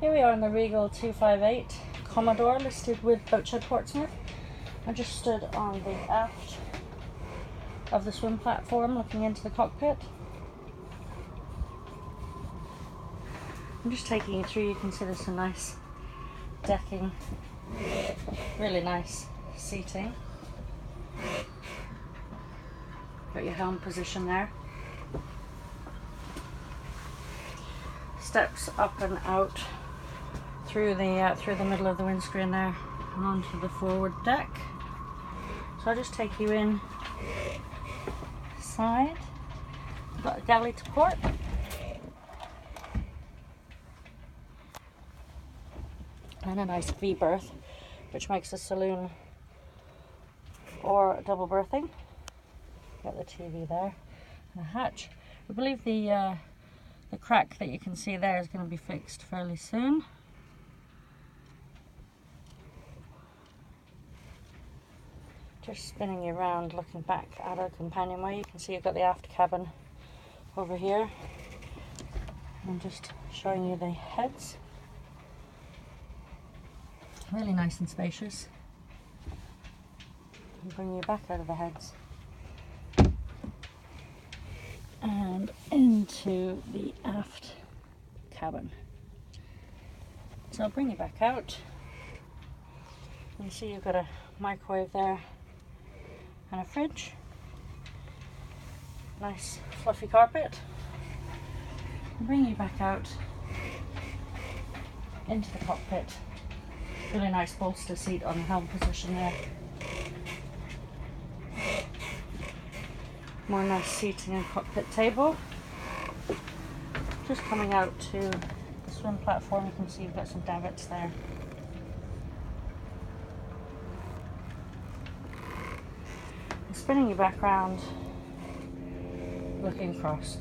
Here we are in the Regal 258 Commodore, listed with Boatshed Portsmouth. I just stood on the aft of the swim platform looking into the cockpit. I'm just taking you through. You can see there's some nice decking, really nice seating. Got your helm position there. Steps up and out through the middle of the windscreen there and onto the forward deck. So I'll just take you inside. We've got a galley to port. And a nice V berth, which makes a saloon or double berthing. Got the TV there and a hatch. I believe the crack that you can see there is going to be fixed fairly soon. Just spinning you around, looking back at our companionway. You can see you've got the aft cabin over here. I'm just showing you the heads. Really nice and spacious. I'll bring you back out of the heads and into the aft cabin. So I'll bring you back out. You can see you've got a microwave there and a fridge. Nice fluffy carpet. I'll bring you back out into the cockpit. Really nice bolster seat on the helm position there. More nice seating and cockpit table. Just coming out to the swim platform, you can see you've got some davits there. And spinning you back round, looking across.